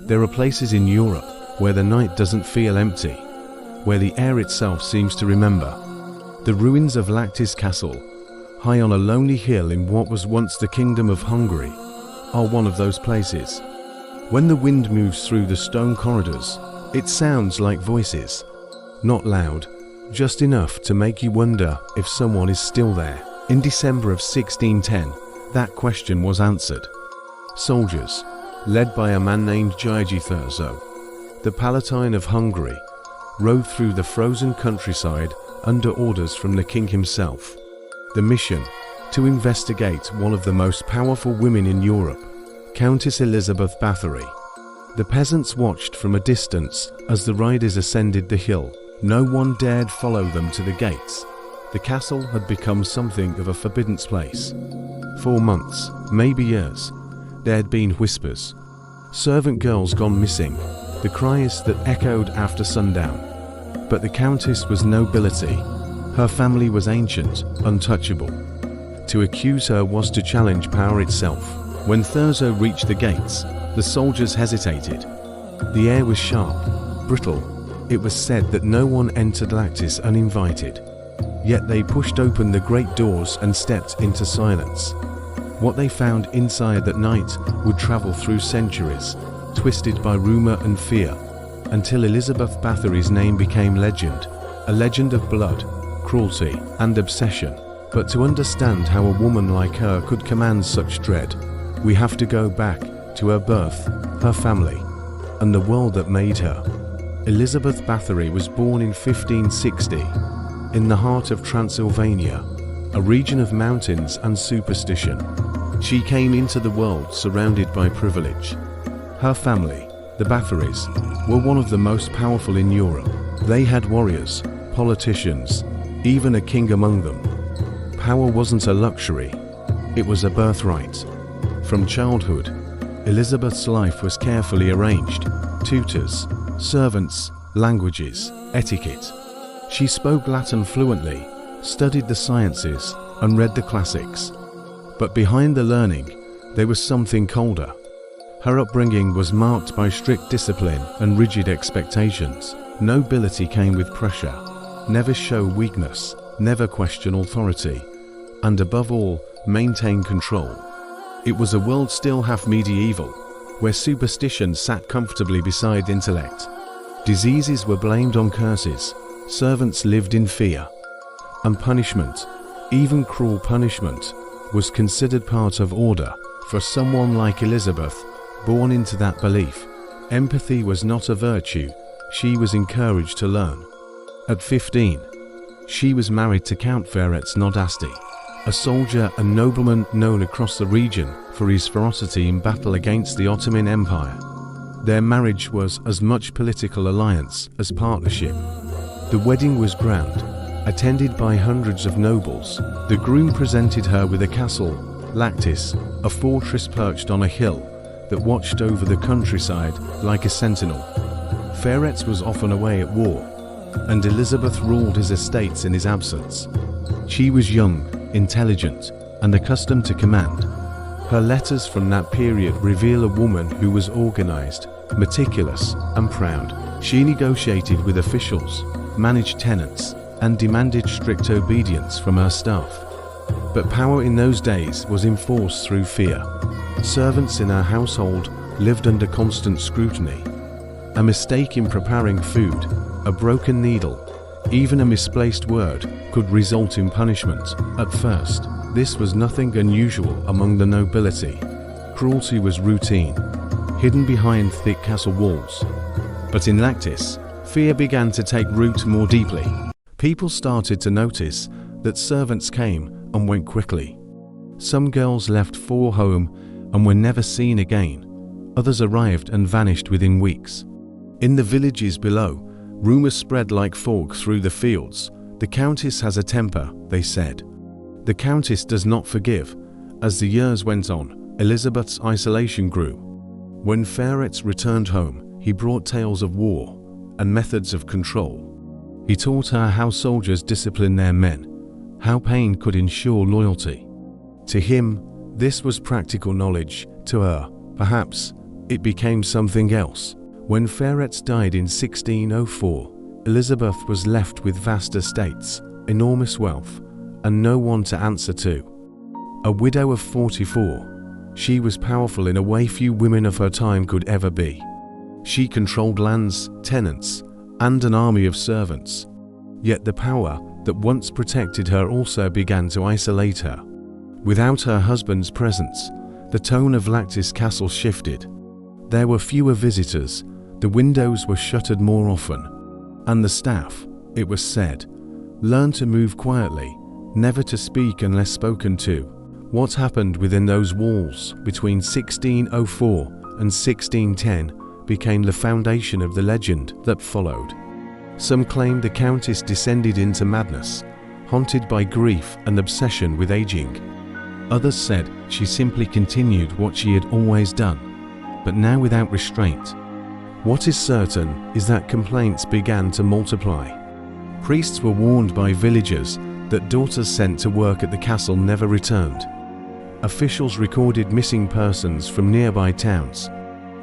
There are places in Europe where the night doesn't feel empty, where the air itself seems to remember. The ruins of Lactis Castle, high on a lonely hill in what was once the Kingdom of Hungary, are one of those places. When the wind moves through the stone corridors, it sounds like voices. Not loud, just enough to make you wonder if someone is still there. In December of 1610, that question was answered. Soldiers, led by a man named György Thurzo, the Palatine of Hungary, rode through the frozen countryside under orders from the king himself. The mission, to investigate one of the most powerful women in Europe, Countess Elizabeth Bathory. The peasants watched from a distance as the riders ascended the hill. No one dared follow them to the gates. The castle had become something of a forbidden place. For months, maybe years, there had been whispers. Servant girls gone missing, the cries that echoed after sundown. But the Countess was nobility. Her family was ancient, untouchable. To accuse her was to challenge power itself. When Thurzo reached the gates, the soldiers hesitated. The air was sharp, brittle. It was said that no one entered Lactis uninvited. Yet they pushed open the great doors and stepped into silence. What they found inside that night would travel through centuries, twisted by rumor and fear, until Elizabeth Bathory's name became legend, a legend of blood, cruelty, and obsession. But to understand how a woman like her could command such dread, we have to go back to her birth, her family, and the world that made her. Elizabeth Bathory was born in 1560, in the heart of Transylvania, a region of mountains and superstition. She came into the world surrounded by privilege. Her family, the Bathorys, were one of the most powerful in Europe. They had warriors, politicians, even a king among them. Power wasn't a luxury, it was a birthright. From childhood, Elizabeth's life was carefully arranged. Tutors, servants, languages, etiquette. She spoke Latin fluently, studied the sciences, and read the classics. But behind the learning, there was something colder. Her upbringing was marked by strict discipline and rigid expectations. Nobility came with pressure. Never show weakness, never question authority, and above all, maintain control. It was a world still half medieval, where superstition sat comfortably beside intellect. Diseases were blamed on curses, servants lived in fear, and punishment, even cruel punishment, was considered part of order. For someone like Elizabeth, born into that belief, empathy was not a virtue, she was encouraged to learn. At 15, she was married to Count Ferenc Nodasti, a soldier and nobleman known across the region for his ferocity in battle against the Ottoman Empire. Their marriage was as much political alliance as partnership. The wedding was grand, attended by hundreds of nobles. The groom presented her with a castle, Lactis, a fortress perched on a hill that watched over the countryside like a sentinel. Ferenc was often away at war, and Elizabeth ruled his estates in his absence. She was young, intelligent, and accustomed to command. Her letters from that period reveal a woman who was organized, meticulous, and proud. She negotiated with officials, managed tenants, and demanded strict obedience from her staff. But power in those days was enforced through fear. Servants in her household lived under constant scrutiny. A mistake in preparing food, a broken needle, even a misplaced word could result in punishment. At first, this was nothing unusual among the nobility. Cruelty was routine, hidden behind thick castle walls. But in Lactis, fear began to take root more deeply. People started to notice that servants came and went quickly. Some girls left for home and were never seen again. Others arrived and vanished within weeks. In the villages below, rumors spread like fog through the fields. The Countess has a temper, they said. The Countess does not forgive. As the years went on, Elizabeth's isolation grew. When Ferenc returned home, he brought tales of war and methods of control. He taught her how soldiers discipline their men, how pain could ensure loyalty. To him, this was practical knowledge. To her, perhaps, it became something else. When Feretz died in 1604, Elizabeth was left with vast estates, enormous wealth, and no one to answer to. A widow of 44, she was powerful in a way few women of her time could ever be. She controlled lands, tenants, and an army of servants. Yet the power that once protected her also began to isolate her. Without her husband's presence, the tone of Lactis Castle shifted. There were fewer visitors, the windows were shuttered more often, and the staff, it was said, learned to move quietly, never to speak unless spoken to. What happened within those walls between 1604 and 1610 became the foundation of the legend that followed. Some claimed the Countess descended into madness, haunted by grief and obsession with aging. Others said she simply continued what she had always done, but now without restraint. What is certain is that complaints began to multiply. Priests were warned by villagers that daughters sent to work at the castle never returned. Officials recorded missing persons from nearby towns,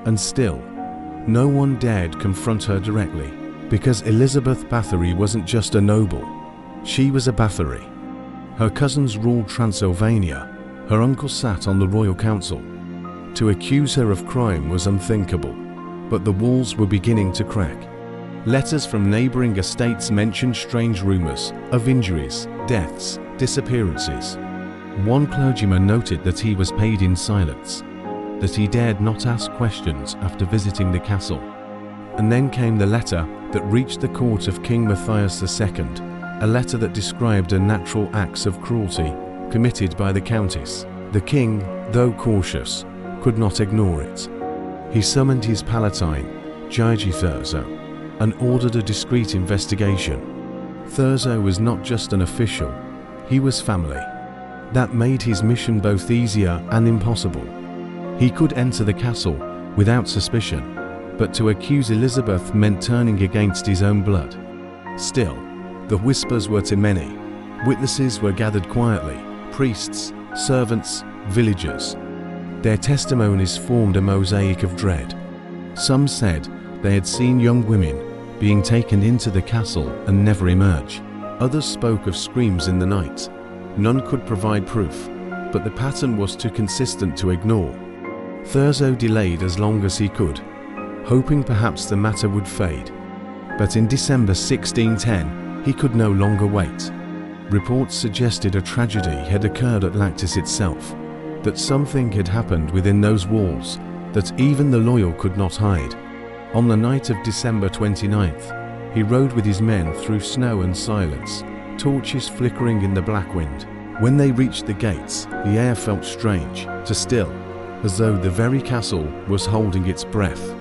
and still, no one dared confront her directly, because Elizabeth Bathory wasn't just a noble, she was a Bathory. Her cousins ruled Transylvania, her uncle sat on the royal council. To accuse her of crime was unthinkable, but the walls were beginning to crack. Letters from neighboring estates mentioned strange rumors of injuries, deaths, disappearances. One clergyman noted that he was paid in silence, that he dared not ask questions after visiting the castle. And then came the letter that reached the court of King Matthias II, a letter that described unnatural acts of cruelty committed by the Countess. The king, though cautious, could not ignore it. He summoned his palatine, Gigi Thurzo, and ordered a discreet investigation. Thurzo was not just an official, he was family. That made his mission both easier and impossible. He could enter the castle without suspicion, but to accuse Elizabeth meant turning against his own blood. Still, the whispers were too many. Witnesses were gathered quietly, priests, servants, villagers. Their testimonies formed a mosaic of dread. Some said they had seen young women being taken into the castle and never emerge. Others spoke of screams in the night. None could provide proof, but the pattern was too consistent to ignore. Thurzo delayed as long as he could, hoping perhaps the matter would fade. But in December 1610, he could no longer wait. Reports suggested a tragedy had occurred at Lactis itself, that something had happened within those walls that even the loyal could not hide. On the night of December 29th, he rode with his men through snow and silence, torches flickering in the black wind. When they reached the gates, the air felt strange, too still, as though the very castle was holding its breath.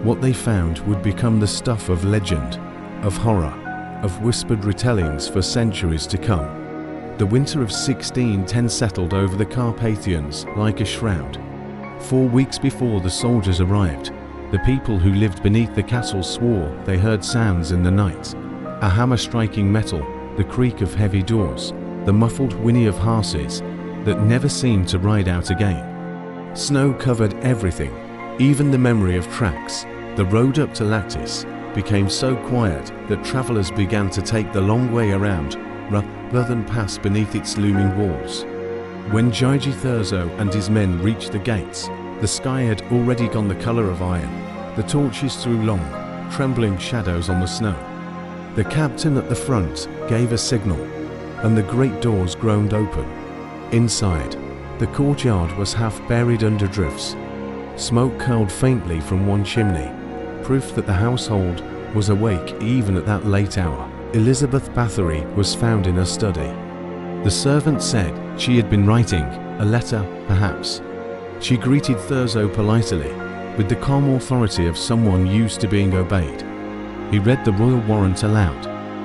What they found would become the stuff of legend, of horror, of whispered retellings for centuries to come. The winter of 1610 settled over the Carpathians like a shroud. 4 weeks before the soldiers arrived, the people who lived beneath the castle swore they heard sounds in the night. A hammer striking metal, the creak of heavy doors, the muffled whinny of horses that never seemed to ride out again. Snow covered everything, even the memory of tracks. The road up to Lactis became so quiet that travelers began to take the long way around rather than pass beneath its looming walls. When Gigi Thurzo and his men reached the gates, the sky had already gone the color of iron. The torches threw long, trembling shadows on the snow. The captain at the front gave a signal, and the great doors groaned open. Inside, the courtyard was half buried under drifts. Smoke curled faintly from one chimney, proof that the household was awake even at that late hour. Elizabeth Bathory was found in her study. The servant said she had been writing a letter, perhaps. She greeted Thurzo politely, with the calm authority of someone used to being obeyed. He read the royal warrant aloud.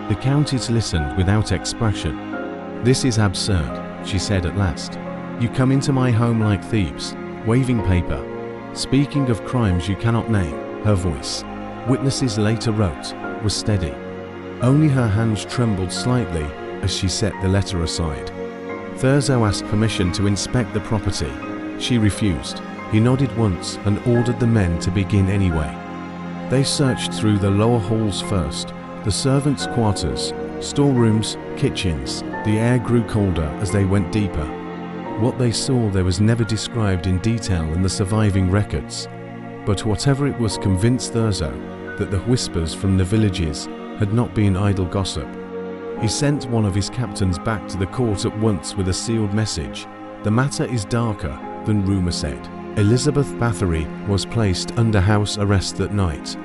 The Countess listened without expression. "This is absurd," she said at last. "You come into my home like thieves, waving paper, speaking of crimes you cannot name." Her voice, witnesses later wrote, was steady. Only her hands trembled slightly as she set the letter aside. Thurzo asked permission to inspect the property. She refused. He nodded once and ordered the men to begin anyway. They searched through the lower halls first, the servants' quarters, storerooms, kitchens. The air grew colder as they went deeper. What they saw there was never described in detail in the surviving records, but whatever it was convinced Thurzo that the whispers from the villages had not been idle gossip. He sent one of his captains back to the court at once with a sealed message. The matter is darker than rumour said. Elizabeth Bathory was placed under house arrest that night.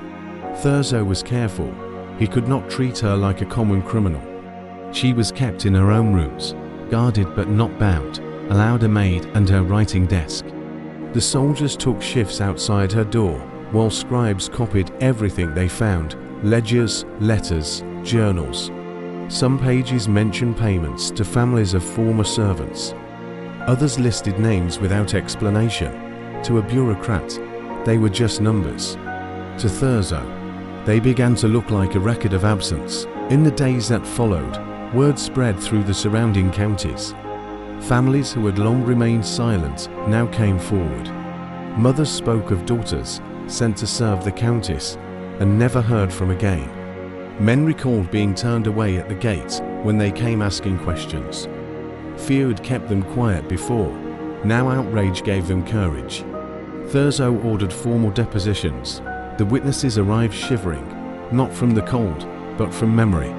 Thurzo was careful. He could not treat her like a common criminal. She was kept in her own rooms, guarded but not bound, allowed a maid and her writing desk. The soldiers took shifts outside her door, while scribes copied everything they found: ledgers, letters, journals. Some pages mentioned payments to families of former servants. Others listed names without explanation. To a bureaucrat, they were just numbers. To Thurzo, they began to look like a record of absence. In the days that followed, word spread through the surrounding counties. Families who had long remained silent now came forward. Mothers spoke of daughters sent to serve the countess and never heard from again. Men recalled being turned away at the gate when they came asking questions. Fear had kept them quiet before. Now outrage gave them courage. Thurzo ordered formal depositions. The witnesses arrived shivering, not from the cold, but from memory.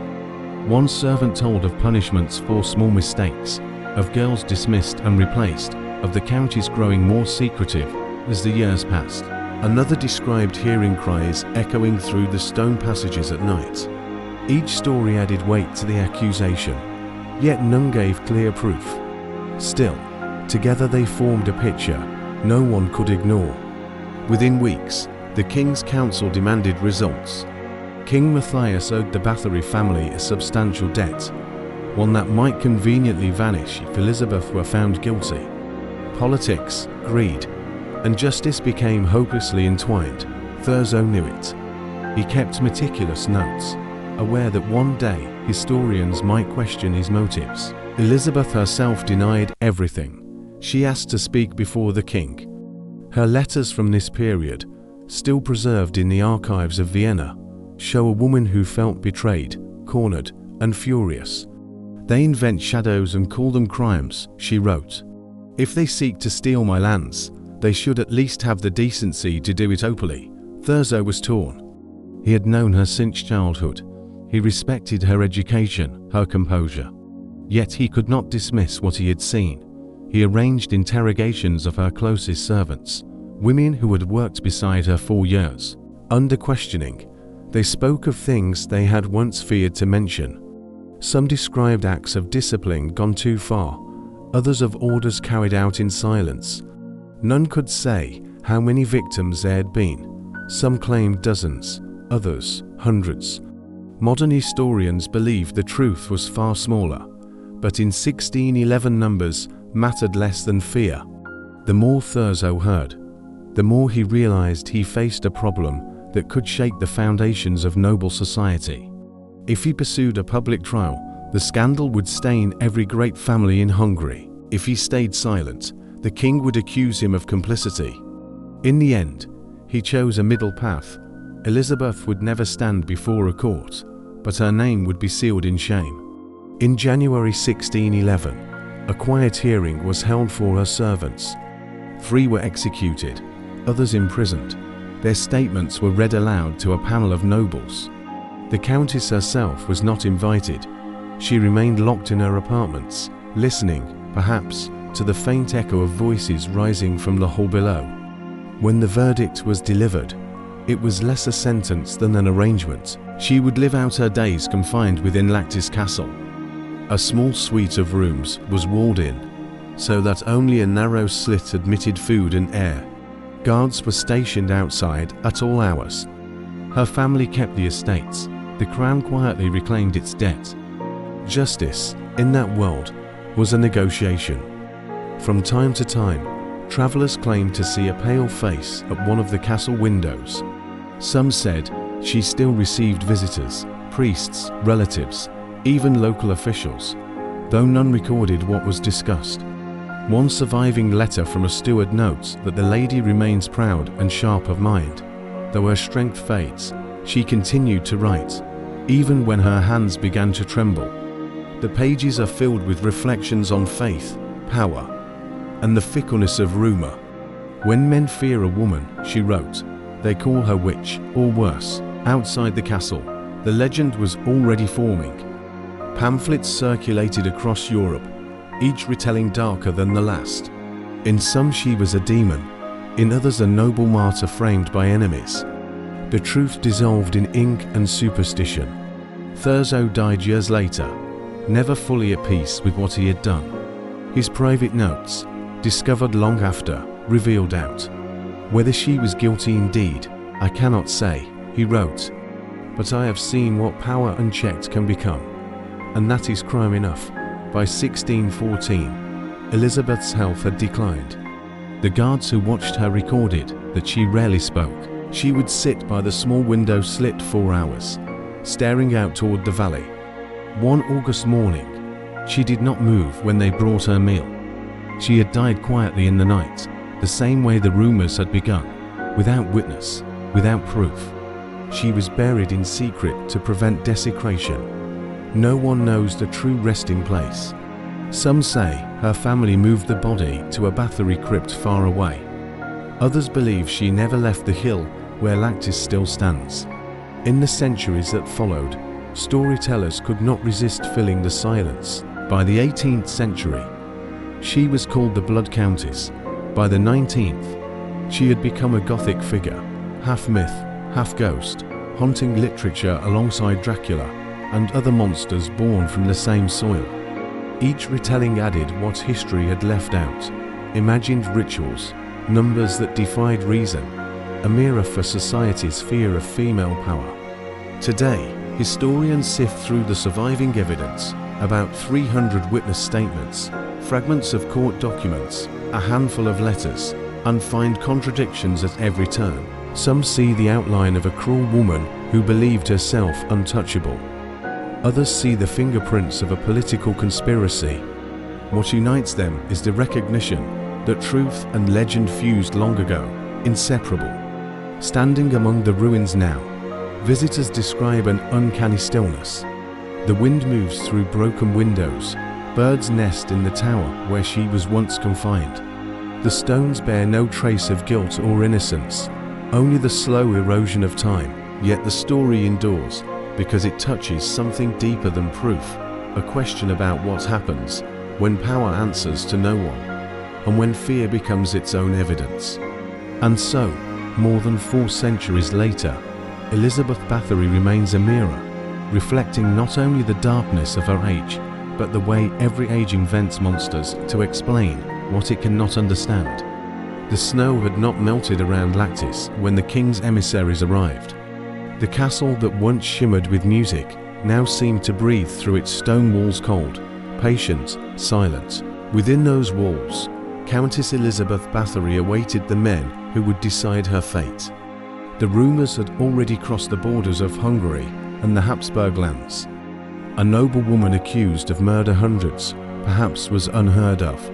One servant told of punishments for small mistakes, of girls dismissed and replaced, of the counties growing more secretive as the years passed. Another described hearing cries echoing through the stone passages at night. Each story added weight to the accusation, yet none gave clear proof. Still, together they formed a picture no one could ignore. Within weeks, the King's Council demanded results. King Matthias owed the Bathory family a substantial debt, one that might conveniently vanish if Elizabeth were found guilty. Politics, greed, and justice became hopelessly entwined. Thurzo knew it. He kept meticulous notes, aware that one day historians might question his motives. Elizabeth herself denied everything. She asked to speak before the king. Her letters from this period, still preserved in the archives of Vienna, show a woman who felt betrayed, cornered, and furious. They invent shadows and call them crimes, she wrote. If they seek to steal my lands, they should at least have the decency to do it openly. Thurzo was torn. He had known her since childhood. He respected her education, her composure. Yet he could not dismiss what he had seen. He arranged interrogations of her closest servants, women who had worked beside her for years. Under questioning, they spoke of things they had once feared to mention. Some described acts of discipline gone too far, others of orders carried out in silence. None could say how many victims there had been. Some claimed dozens, others hundreds. Modern historians believe the truth was far smaller, but in 1611 numbers mattered less than fear. The more Thurzo heard, the more he realized he faced a problem that could shake the foundations of noble society. If he pursued a public trial, the scandal would stain every great family in Hungary. If he stayed silent, the king would accuse him of complicity. In the end, he chose a middle path. Elizabeth would never stand before a court, but her name would be sealed in shame. In January 1611, a quiet hearing was held for her servants. 3 were executed, others imprisoned. Their statements were read aloud to a panel of nobles. The countess herself was not invited. She remained locked in her apartments, listening, perhaps, to the faint echo of voices rising from the hall below. When the verdict was delivered, it was less a sentence than an arrangement. She would live out her days confined within Lactis Castle. A small suite of rooms was walled in, so that only a narrow slit admitted food and air. Guards were stationed outside at all hours. Her family kept the estates. The crown quietly reclaimed its debt. Justice, in that world, was a negotiation. From time to time, travelers claimed to see a pale face at one of the castle windows. Some said she still received visitors, priests, relatives, even local officials, though none recorded what was discussed. One surviving letter from a steward notes that the lady remains proud and sharp of mind. Though her strength fades, she continued to write, even when her hands began to tremble. The pages are filled with reflections on faith, power, and the fickleness of rumor. When men fear a woman, she wrote, they call her witch, or worse. Outside the castle, the legend was already forming. Pamphlets circulated across Europe, each retelling darker than the last. In some she was a demon, in others a noble martyr framed by enemies. The truth dissolved in ink and superstition. Thurzo died years later, never fully at peace with what he had done. His private notes, discovered long after, revealed doubt. Whether she was guilty indeed, I cannot say, he wrote. But I have seen what power unchecked can become, and that is crime enough. By 1614, Elizabeth's health had declined. The guards who watched her recorded that she rarely spoke. She would sit by the small window slit 4 hours, staring out toward the valley. One August morning, she did not move when they brought her meal. She had died quietly in the night, the same way the rumors had begun, without witness, without proof. She was buried in secret to prevent desecration. No one knows the true resting place. Some say her family moved the body to a Bathory crypt far away. Others believe she never left the hill where Lactis still stands. In the centuries that followed, storytellers could not resist filling the silence. By the 18th century, she was called the Blood Countess. By the 19th, she had become a Gothic figure, half myth, half ghost, haunting literature alongside Dracula and other monsters born from the same soil. Each retelling added what history had left out, imagined rituals, numbers that defied reason, a mirror for society's fear of female power. Today, historians sift through the surviving evidence, about 300 witness statements, fragments of court documents, a handful of letters, and find contradictions at every turn. Some see the outline of a cruel woman who believed herself untouchable. Others see the fingerprints of a political conspiracy. What unites them is the recognition that truth and legend fused long ago, inseparable. Standing among the ruins now, visitors describe an uncanny stillness. The wind moves through broken windows, birds nest in the tower where she was once confined. The stones bear no trace of guilt or innocence, only the slow erosion of time, yet the story endures, because it touches something deeper than proof, a question about what happens when power answers to no one, and when fear becomes its own evidence. And so, more than 4 centuries later, Elizabeth Bathory remains a mirror, reflecting not only the darkness of her age, but the way every age invents monsters to explain what it cannot understand. The snow had not melted around Lactis when the king's emissaries arrived. The castle that once shimmered with music now seemed to breathe through its stone walls cold, patient, silent. Within those walls, Countess Elizabeth Bathory awaited the men who would decide her fate. The rumors had already crossed the borders of Hungary and the Habsburg lands. A noblewoman accused of murder hundreds, perhaps was unheard of.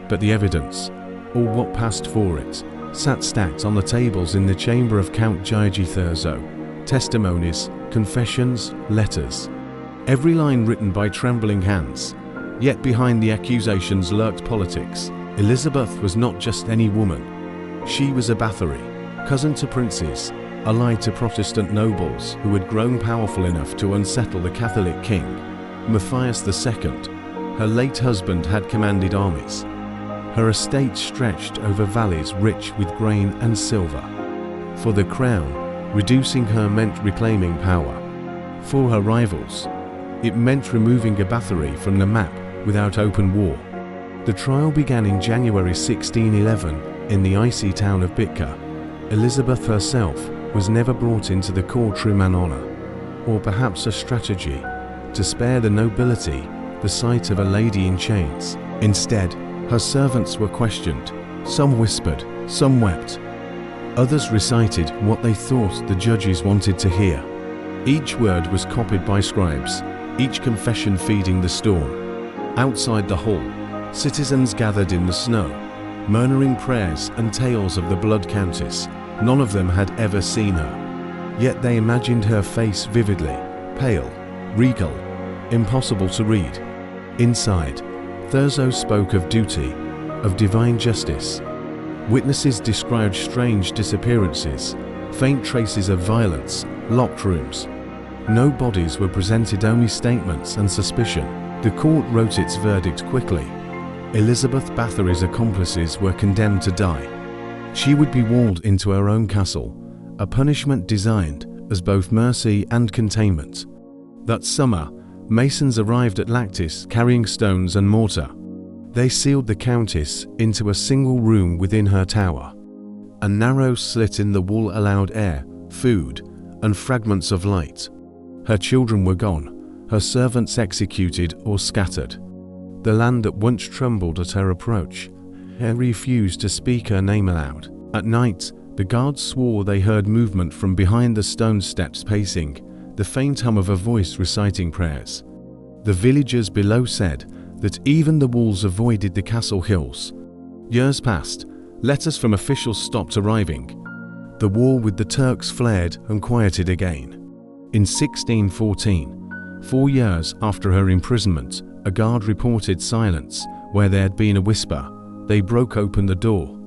But the evidence, or what passed for it, sat stacked on the tables in the chamber of Count Gigi Thurzo. Testimonies, confessions, letters. Every line written by trembling hands. Yet behind the accusations lurked politics. Elizabeth was not just any woman. She was a Bathory, cousin to princes, allied to Protestant nobles who had grown powerful enough to unsettle the Catholic king, Matthias II. Her late husband had commanded armies. Her estate stretched over valleys rich with grain and silver. For the crown, reducing her meant reclaiming power. For her rivals, it meant removing a Bathory from the map without open war. The trial began in January 1611 in the icy town of Bitka. Elizabeth herself was never brought into the courtroom in honor, or perhaps a strategy to spare the nobility the sight of a lady in chains. Instead, her servants were questioned. Some whispered, some wept. Others recited what they thought the judges wanted to hear. Each word was copied by scribes, each confession feeding the storm. Outside the hall, Citizens gathered in the snow, murmuring prayers and tales of the Blood Countess. None of them had ever seen her. Yet they imagined her face vividly, pale, regal, impossible to read. Inside, Thurzo spoke of duty, of divine justice. Witnesses described strange disappearances, faint traces of violence, locked rooms. No bodies were presented, only statements and suspicion. The court wrote its verdict quickly. Elizabeth Bathory's accomplices were condemned to die. She would be walled into her own castle, a punishment designed as both mercy and containment. That summer, masons arrived at Lactis carrying stones and mortar. They sealed the Countess into a single room within her tower. A narrow slit in the wall allowed air, food, and fragments of light. Her children were gone, her servants executed or scattered. The land that once trembled at her approach, refused to speak her name aloud. At night, the guards swore they heard movement from behind the stone steps pacing, the faint hum of a voice reciting prayers. The villagers below said that even the walls avoided the castle hills. Years passed, letters from officials stopped arriving. The war with the Turks flared and quieted again. In 1614, 4 years after her imprisonment, a guard reported silence where there had been a whisper. They broke open the door.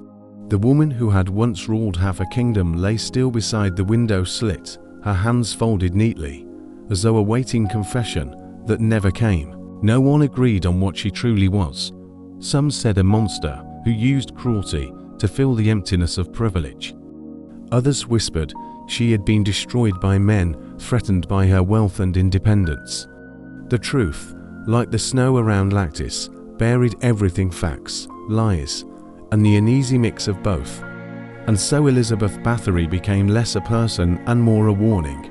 The woman who had once ruled half a kingdom lay still beside the window slit, her hands folded neatly, as though awaiting confession that never came. No one agreed on what she truly was. Some said a monster who used cruelty to fill the emptiness of privilege. Others whispered she had been destroyed by men threatened by her wealth and independence. The truth, like the snow around Lactis, buried everything: facts, lies, and the uneasy mix of both. And so Elizabeth Bathory became less a person and more a warning,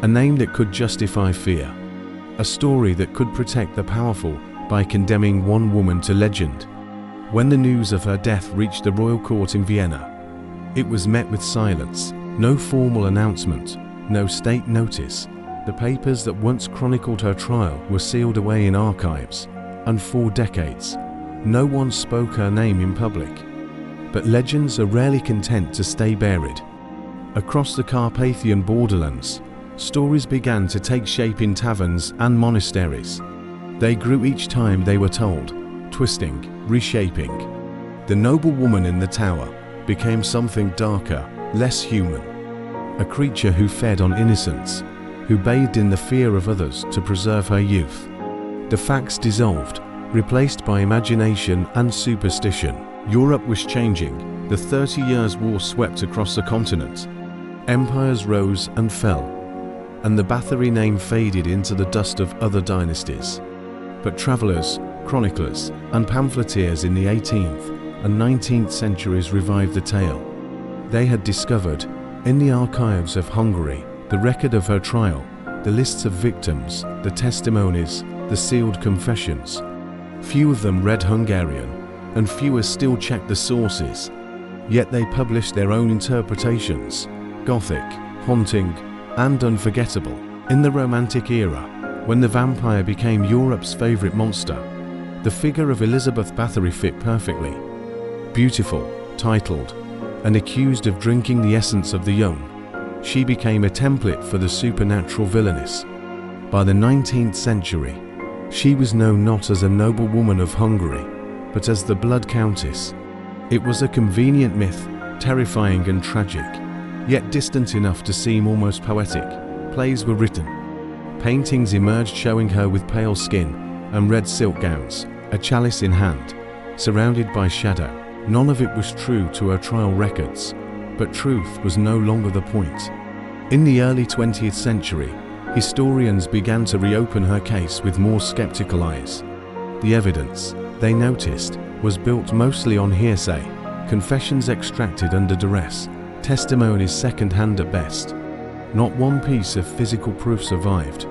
a name that could justify fear, a story that could protect the powerful by condemning one woman to legend. When the news of her death reached the royal court in Vienna, it was met with silence. No formal announcement, no state notice. The papers that once chronicled her trial were sealed away in archives, and for decades, no one spoke her name in public. But legends are rarely content to stay buried. Across the Carpathian borderlands, stories began to take shape in taverns and monasteries. They grew each time they were told, twisting, reshaping. The noblewoman in the tower became something darker, less human. A creature who fed on innocence, who bathed in the fear of others to preserve her youth. The facts dissolved, replaced by imagination and superstition. Europe was changing. The 30 Years' War swept across the continent. Empires rose and fell, and the Bathory name faded into the dust of other dynasties. But travelers, chroniclers, and pamphleteers in the 18th and 19th centuries revived the tale. They had discovered, in the archives of Hungary, the record of her trial, the lists of victims, the testimonies, the sealed confessions. Few of them read Hungarian, and fewer still checked the sources. Yet they published their own interpretations, Gothic, haunting, and unforgettable. In the Romantic era, when the vampire became Europe's favorite monster, the figure of Elizabeth Bathory fit perfectly. Beautiful, titled, and accused of drinking the essence of the young, she became a template for the supernatural villainess. By the 19th century, she was known not as a noblewoman of Hungary, but as the Blood Countess. It was a convenient myth, terrifying and tragic, yet distant enough to seem almost poetic. Plays were written. Paintings emerged showing her with pale skin and red silk gowns, a chalice in hand, surrounded by shadow. None of it was true to her trial records, but truth was no longer the point. In the early 20th century, historians began to reopen her case with more skeptical eyes. The evidence, they noticed, was built mostly on hearsay, confessions extracted under duress, testimonies second-hand at best. Not one piece of physical proof survived.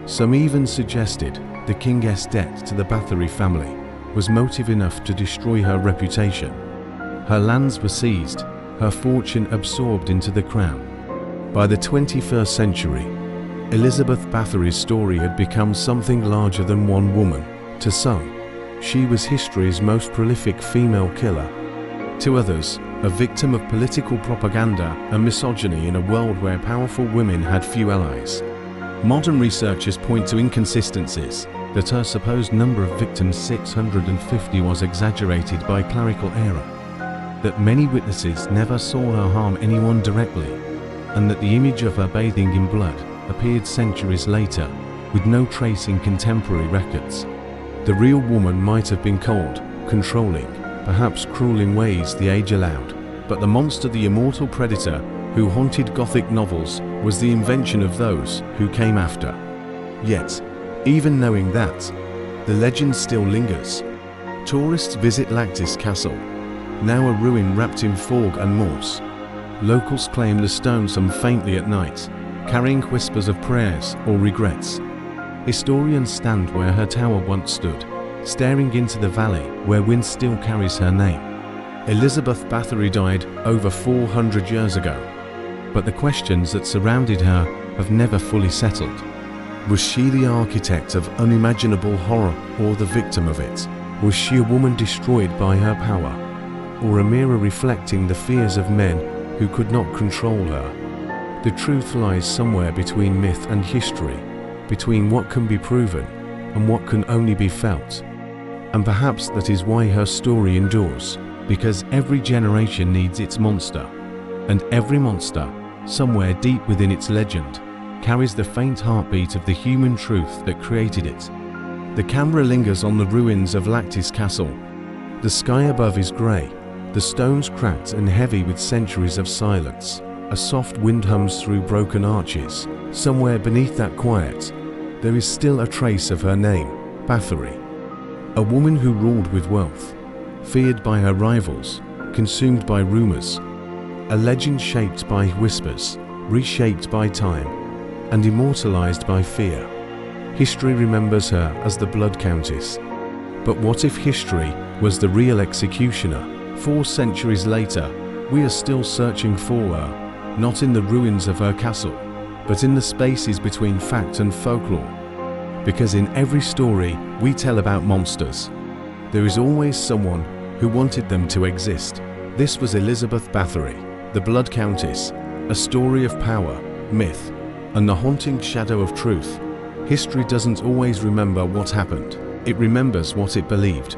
Some even suggested the king's debt to the Bathory family was motive enough to destroy her reputation. Her lands were seized, her fortune absorbed into the crown. By the 21st century, Elizabeth Bathory's story had become something larger than one woman. To some, she was history's most prolific female killer. To others, a victim of political propaganda and misogyny in a world where powerful women had few allies. Modern researchers point to inconsistencies, that her supposed number of victims, 650, was exaggerated by clerical error, that many witnesses never saw her harm anyone directly, and that the image of her bathing in blood appeared centuries later, with no trace in contemporary records. The real woman might have been cold, controlling, perhaps cruel in ways the age allowed, but the monster, the immortal predator who haunted Gothic novels, was the invention of those who came after. Yet, even knowing that, the legend still lingers. Tourists visit Lactis Castle, now a ruin wrapped in fog and moss. Locals claim the stones hum faintly at night, carrying whispers of prayers or regrets. Historians stand where her tower once stood, staring into the valley where wind still carries her name. Elizabeth Bathory died over 400 years ago, but the questions that surrounded her have never fully settled. Was she the architect of unimaginable horror or the victim of it? Was she a woman destroyed by her power, or a mirror reflecting the fears of men who could not control her? The truth lies somewhere between myth and history, between what can be proven and what can only be felt. And perhaps that is why her story endures, because every generation needs its monster, and every monster, somewhere deep within its legend, carries the faint heartbeat of the human truth that created it. The camera lingers on the ruins of Lactis Castle. The sky above is grey, the stones cracked and heavy with centuries of silence. A soft wind hums through broken arches. Somewhere beneath that quiet, there is still a trace of her name, Bathory. A woman who ruled with wealth, feared by her rivals, consumed by rumours. A legend shaped by whispers, reshaped by time, and immortalized by fear. History remembers her as the Blood Countess. But what if history was the real executioner? 4 centuries later, we are still searching for her, not in the ruins of her castle, but in the spaces between fact and folklore. Because in every story we tell about monsters, there is always someone who wanted them to exist. This was Elizabeth Bathory, the Blood Countess, a story of power, myth, and the haunting shadow of truth. History doesn't always remember what happened, it remembers what it believed.